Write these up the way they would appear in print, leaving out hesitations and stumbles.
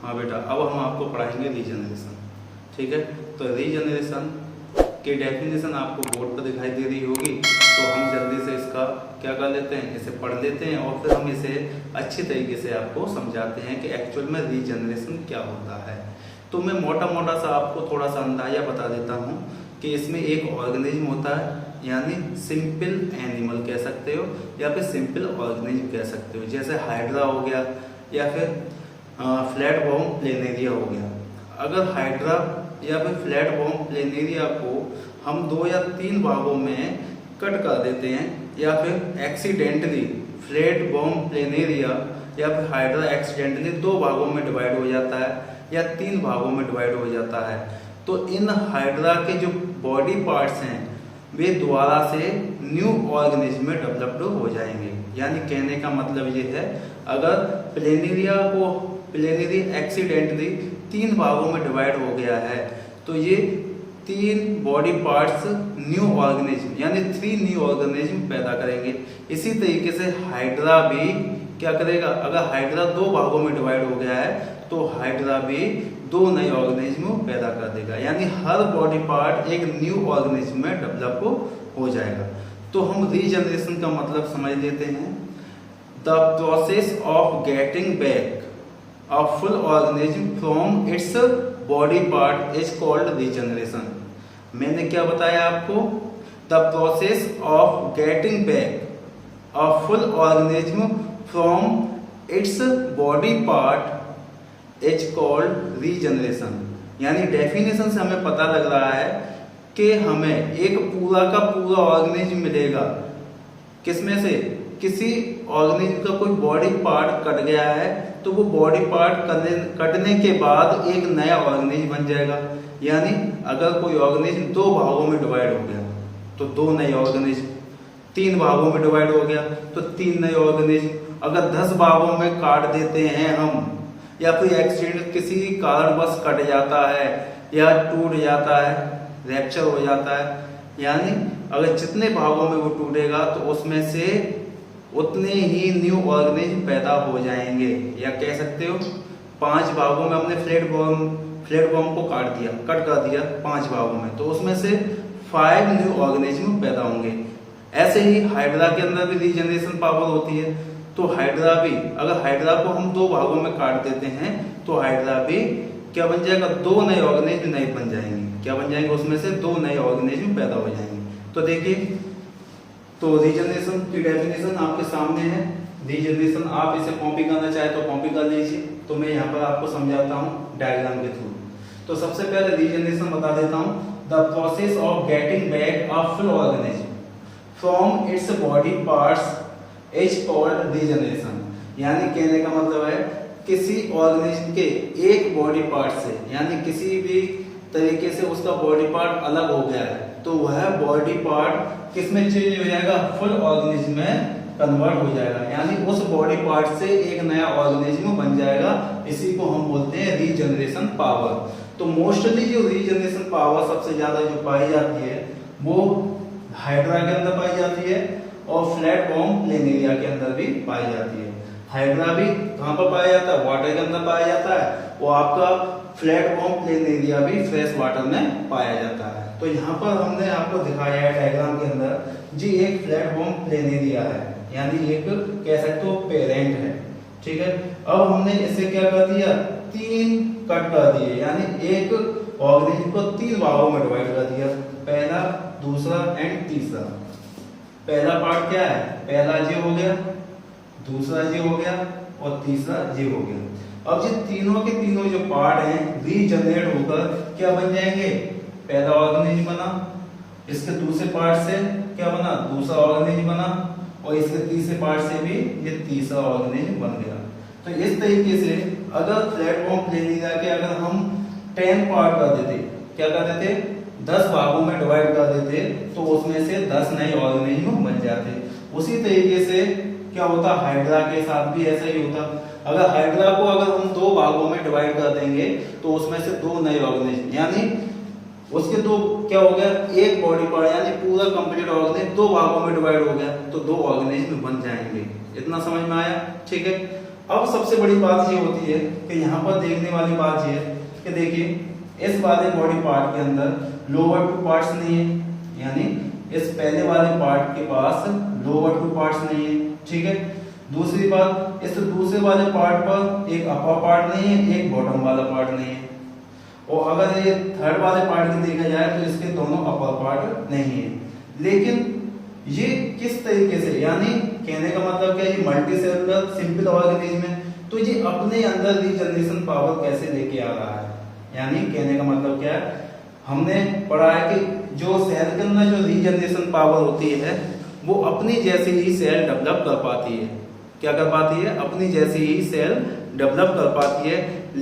हाँ बेटा, अब हम आपको पढ़ाएंगे रीजनरेशन। ठीक है, तो रीजनरेशन की डेफिनेशन आपको बोर्ड पर दिखाई दे रही होगी, तो हम जल्दी से इसका क्या कर लेते हैं, इसे पढ़ लेते हैं और फिर हम इसे अच्छी तरीके से आपको समझाते हैं कि एक्चुअल में रीजनरेशन क्या होता है। तो मैं मोटा मोटा सा आपको थोड़ा सा अंदाजा बता देता हूँ कि इसमें एक ऑर्गेनिज्म होता है, यानी सिंपल एनिमल कह सकते हो या फिर सिंपल ऑर्गेनिज्म कह सकते हो, जैसे हाइड्रा हो गया या फिर फ्लैट बॉम प्लेनेरिया हो गया। अगर हाइड्रा या फिर फ्लैट बॉम प्लेनेरिया को हम 2 या 3 भागों में कट कर देते हैं, या फिर एक्सीडेंटली फ्लैट बॉम प्लेनेरिया या फिर हाइड्रा एक्सीडेंटली 2 भागों में डिवाइड हो जाता है या 3 भागों में डिवाइड हो जाता है, तो इन हाइड्रा के जो बॉडी पार्ट्स हैं वे दोबारा से न्यू ऑर्गेनिज्म में डेवलप्ड हो जाएंगे। यानी कहने का मतलब ये है, अगर प्लेनेरी एक्सीडेंटली 3 भागों में डिवाइड हो गया है, तो ये 3 बॉडी पार्ट्स न्यू ऑर्गेनिज्म यानी 3 न्यू ऑर्गेनिज्म पैदा करेंगे। इसी तरीके से हाइड्रा भी क्या करेगा, अगर हाइड्रा 2 भागों में डिवाइड हो गया है तो हाइड्रा भी 2 नए ऑर्गेनिज्म पैदा कर देगा, यानी हर बॉडी पार्ट एक न्यू ऑर्गेनिज्म में डेवलप हो जाएगा। तो हम रीजनरेशन का मतलब समझ लेते हैं। The process of getting back a full organism from its body part is called regeneration. मैंने क्या बताया आपको, the process of getting back a full organism from its body part is called regeneration. यानी डेफिनेशन से हमें पता लग रहा है कि हमें एक पूरा का पूरा ऑर्गेनिज्म मिलेगा, किसमें से, किसी ऑर्गेनिज्म का कोई बॉडी पार्ट कट गया है तो वो बॉडी पार्ट कटने के बाद एक नया ऑर्गेनिज्म बन जाएगा। यानी अगर कोई ऑर्गेनिज्म 2 भागों में डिवाइड हो गया तो 2 नए ऑर्गेनिज्म, 3 भागों में डिवाइड हो गया तो 3 नए ऑर्गेनिज्म, अगर 10 भागों में काट देते हैं हम, या फिर एक्सीडेंट किसी कारणवश कट जाता है या टूट जाता है, रैप्चर हो जाता है, यानी अगर जितने भागों में वो टूटेगा तो उसमें से उतने ही न्यू ऑर्गेनिज्म पैदा हो जाएंगे। या कह सकते हो 5 भागों में हमने फ्लैट बॉम को कट कर दिया 5 भागों में, तो उसमें से 5 न्यू ऑर्गेनिज्म पैदा होंगे। ऐसे ही हाइड्रा के अंदर भी रीजनरेशन पावर होती है, तो हाइड्रा भी, अगर हाइड्रा को हम 2 भागों में काट देते हैं तो हाइड्रा भी क्या बन जाएगा, 2 नए ऑर्गेनिज्म नए बन जाएंगे। क्या बन जाएंगे, उसमें से 2 नए ऑर्गेनिज्म पैदा हो जाएंगे। तो देखिए, तो रीजनरेशन की डेफिनेशन आपके सामने है। रीजनरेशन आप इसे कॉपी करना चाहे तो कॉपी कर लीजिए, तो मैं यहाँ पर आपको समझाता हूँ डायग्राम के थ्रू। तो सबसे पहले रीजनरेशन बता देता हूँ। The process of getting back a full organism from its body parts is called regeneration. यानी कहने का मतलब है, किसी ऑर्गेनिज्म के एक बॉडी पार्ट से, यानी किसी भी तरीके से उसका बॉडी पार्ट अलग हो गया है, तो वह बॉडी पार्ट किस में चेंज हो जाएगा, फुल ऑर्गेनिज्म में कन्वर्ट हो जाएगा। यानी उस बॉडी पार्ट से एक नया ऑर्गेनिज्म बन जाएगा। इसी को हम बोलते हैं रीजनरेशन पावर। तो मोस्टली जो रीजनरेशन पावर सबसे ज्यादा जो पाई जाती है वो हाइड्रा के अंदर पाई जाती है और फ्लैट बॉम प्लेनेरिया के अंदर भी पाई जाती है। हाइड्रा भी कहाँ पर पाया जाता है, वाटर के अंदर पाया जाता है, और आपका फ्लैट बॉम प्लेनेरिया भी फ्रेश वाटर में पाया जाता है। तो यहाँ पर हमने आपको दिखाया है डायग्राम के अंदर जी, एक फ्लैट बॉम प्लेनेरिया है, यानी एक कह सकते हो पेरेंट है। ठीक है, अब हमने इसे क्या कर दिया, 3 कट कर दिए, यानी एक ऑर्गेनिज्म को 3 भागों में डिवाइड कर दिया, पहला, दूसरा एंड तीसरा। पहला पार्ट क्या है, पहला जी हो गया, दूसरा जी हो गया और तीसरा जी हो गया। अब ये तीनों के तीनों जो पार्ट हैं रीजनरेट होकर क्या बन जाएंगे, पहला ऑर्गेनिज्म बना, इसके दूसरे पार्ट से क्या बना, दूसरा ऑर्गेनिज्म बना, और इसके तीसरे पार्ट से भी ये तीसरा ऑर्गेनिज्म बन गया। तो इस तरीके से अगर फ्लैट बॉम प्लेनेरिया के अगर हम 10 पार्ट कर देते, क्या कर देते, 10 भागों में डिवाइड कर देते, तो उसमें से 10 नए ऑर्गेनिज्म बन जाते। उसी तरीके से क्या होता, हाइड्रा के साथ भी ऐसा ही होता। अगर हाइड्रा को अगर हम 2 भागों में डिवाइड कर देंगे तो उसमें से 2 नए ऑर्गेनिज्म, यानी उसके 2 क्या हो गया, एक बॉडी पार्ट यानी पूरा कंप्लीट ऑर्गेनिज्म 2 भागों में डिवाइड हो गया, तो 2 ऑर्गेनिज्म बन जाएंगे। इतना समझ में आया, ठीक है। अब सबसे बड़ी बात ये होती है कि यहाँ पर देखने वाली बात ये है कि देखिए इस वाले बॉडी पार्ट के अंदर लोअर टू पार्ट्स नहीं है, यानी इस पहले वाले पार्ट के पास लोअर टू पार्ट्स नहीं है, ठीक है। दूसरी बात, इस दूसरे वाले पार्ट पर एक अपर पार्ट नहीं है, एक बॉटम वाला पार्ट नहीं है। और अगर ये थर्ड वाले पार्ट की देखा जाए तो इसके दोनों अपर पार्ट नहीं है। लेकिन ये किस तरीके से, यानी कहने का मतलब क्या, ये मल्टी सेलुलर सिंपल ऑर्गेनिज्म है, तो ये अपने अंदर रीजनरेशन पावर कैसे लेके आ रहा है। यानी कहने का मतलब क्या है, हमने पढ़ा है कि जो सेल के अंदर जो रीजनरेशन पावर होती है वो अपनी जैसी ही सेल डेवलप कर पाती है। क्या कर पाती है? अपनी जैसी ही सेल डेवलप कर पाती है।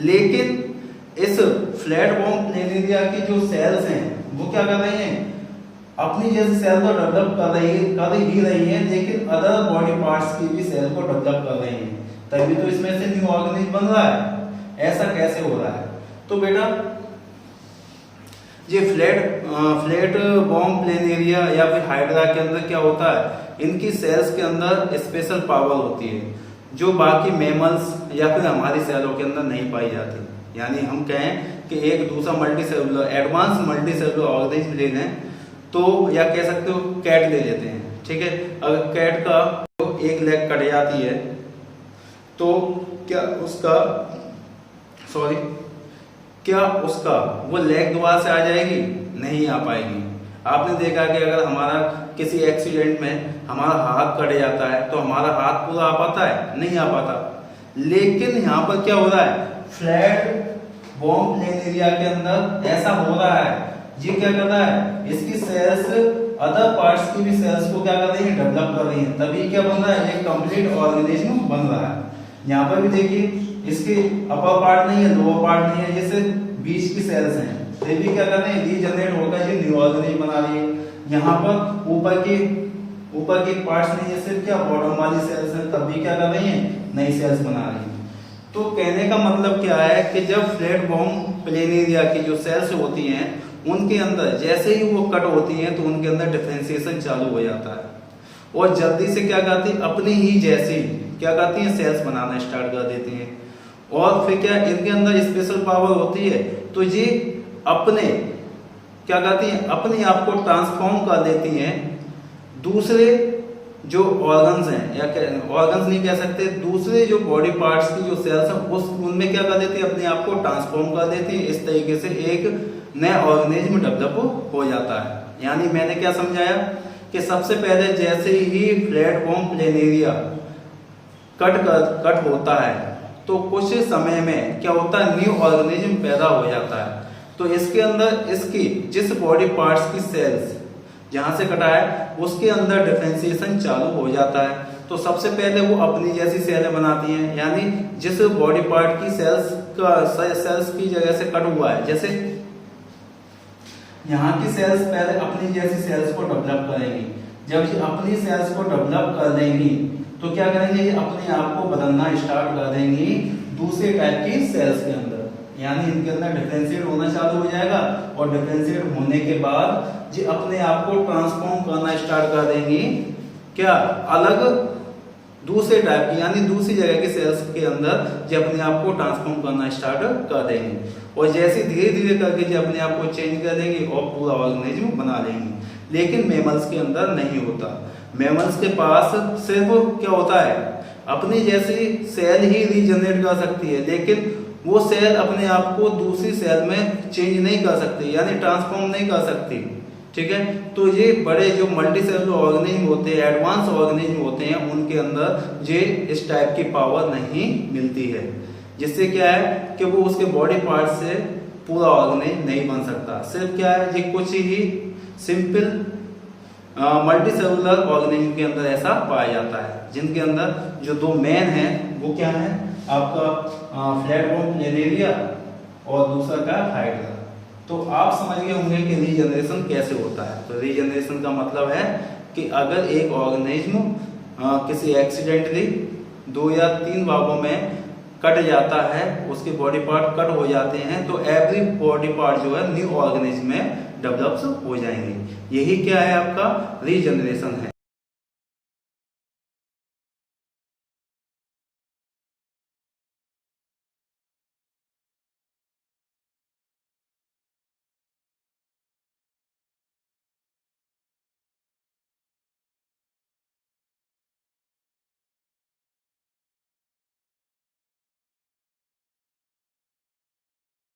लेकिन इस फ्लैट बॉम्ब प्लेनेरिया की जो सेल्स हैं वो क्या कर रही हैं, अपनी जैसी सेल को डेवलप कर ही रही हैं, लेकिन अदर बॉडी पार्ट्स की भी सेल को डेवलप कर रही हैं, तभी तो इसमें से न्यू ऑर्गेनिज्म बन रहा है। ऐसा कैसे हो रहा है? तो बेटा ये फ्लैट बॉम्ब प्लेनेरिया या फिर हाइड्रा के अंदर क्या होता है, इनकी सेल्स के अंदर स्पेशल पावर होती है जो बाकी मैमल्स या फिर हमारी सेलों के अंदर नहीं पाई जाती। यानी हम कहें कि एक दूसरा multi cellular advance multi cellular organism ले लें तो, या कह सकते हो कैट ले लेते हैं, ठीक है। अगर कैट का एक लेग कट जाती है तो क्या उसका वो लेग दोबारा से आ जाएगी? नहीं आ पाएगी। आपने देखा कि अगर हमारा किसी एक्सीडेंट में हमारा हाथ कट जाता है तो हमारा हाथ पूरा आ पाता है? नहीं आ पाता। लेकिन यहाँ पर क्या हो रहा है, फ्लैट बॉम्ब प्लेनेरिया के अंदर ऐसा हो रहा है। ये क्या कर रहा है, इसकी सेल्स अदर पार्ट्स की भी सेल्स को क्या कर रही है, डेवलप कर रही है, तभी क्या बन रहा है, एक कंप्लीट ऑर्गेनिज्म बन रहा है। यहाँ पर भी देखिए इसके अपर पार्ट नहीं है, लोअर पार्ट नहीं है, ये सिर्फ बीच की सेल्स हैं, ये भी क्या कर रहे हैं, रीजनरेट होकर ये न्यू ऑर्गेनिज्म बना रही है। यहाँ पर ऊपर के पार्ट्स नहीं है, सिर्फ क्या बॉटम वाली सेल्स है, तब भी क्या कर रही है, नई सेल्स बना रही है। तो कहने का मतलब क्या है कि जब फ्लैट बॉम्ब प्लेनेरिया की जो सेल्स होती हैं उनके अंदर जैसे ही वो कट होती हैं तो उनके अंदर डिफरेंशिएशन चालू हो जाता है और जल्दी से क्या करती है, अपनी ही जैसी क्या करती है, सेल्स बनाना स्टार्ट कर देती हैं। और फिर क्या इनके अंदर स्पेशल पावर होती है, तो ये अपने क्या करती हैं, अपने आप को ट्रांसफॉर्म कर देती हैं दूसरे जो ऑर्गन्स हैं, या ऑर्गन्स नहीं कह सकते, दूसरे जो बॉडी पार्ट्स की जो सेल्स हैं उनमें क्या कर देती है, अपने आप को ट्रांसफॉर्म कर देती है। इस तरीके से एक नया ऑर्गेनिज्म डेवलप हो जाता है। यानी मैंने क्या समझाया कि सबसे पहले जैसे ही फ्लैट बॉम्ब प्लेनेरिया कट होता है तो कुछ समय में क्या होता है, न्यू ऑर्गेनिज्म पैदा हो जाता है। तो इसके अंदर इसकी जिस बॉडी पार्ट्स की सेल्स जहां से कटा है उसके अंदर डिफरेंशिएशन चालू हो जाता है। तो सबसे पहले वो अपनी जैसी सेलें बनाती हैं, यानी जिस बॉडी पार्ट की सेल्स की जगह से कट हुआ है, जैसे यहाँ की सेल्स पहले अपनी जैसी सेल्स को डेवलप करेंगी। जब ये अपनी सेल्स को डेवलप कर देंगी तो क्या करेंगे, ये अपने आप को बदलना स्टार्ट कर देंगी दूसरे टाइप की सेल्स के अंदर, यानी इनके अंदर डिफरेंशिएट होना चालू हो जाएगा और डिफरेंशिएट होने के बाद ये अपने आप को ट्रांसफॉर्म करना स्टार्ट कर देंगी क्या, अलग दूसरे टाइप की, यानी दूसरी जगह के सेल्स के अंदर ये अपने आप को ट्रांसफॉर्म करना स्टार्ट कर देंगे। और जैसे धीरे धीरे करके ये अपने आप को चेंज कर देंगे और पूरा ऑर्गेनिज्म बना लेंगे। लेकिन मैमल्स के अंदर नहीं होता। मैमल्स के पास सिर्फ क्या होता है, अपनी जैसी सेल ही रीजनरेट कर सकती है, लेकिन वो सेल अपने आप को दूसरी सेल में चेंज नहीं कर सकती, यानी ट्रांसफॉर्म नहीं कर सकती, ठीक है। तो ये बड़े जो मल्टी सेलुलर ऑर्गेनिज्म होते हैं, एडवांस ऑर्गेनिज्म होते हैं, उनके अंदर ये इस टाइप की पावर नहीं मिलती है, जिससे क्या है कि वो उसके बॉडी पार्ट से पूरा ऑर्गेनिज्म नहीं बन सकता। सिर्फ क्या है, ये कुछ ही सिंपल मल्टी सेलुलर ऑर्गेनिज्म के अंदर ऐसा पाया जाता है, जिनके अंदर जो दो मेन है वो क्या है, आपका फ्लैट बॉम्ब प्लेनेरिया और दूसरा का हाइड्रा। तो आप समझ गए होंगे कि रीजनरेशन कैसे होता है। तो रीजनरेशन का मतलब है कि अगर एक ऑर्गेनिज्म किसी एक्सीडेंटली 2 या 3 भागों में कट जाता है, उसके बॉडी पार्ट कट हो जाते हैं, तो एवरी बॉडी पार्ट जो है न्यू ऑर्गेनिज्म में डेवलप हो जाएंगे। यही क्या है, आपका रीजनरेशन है।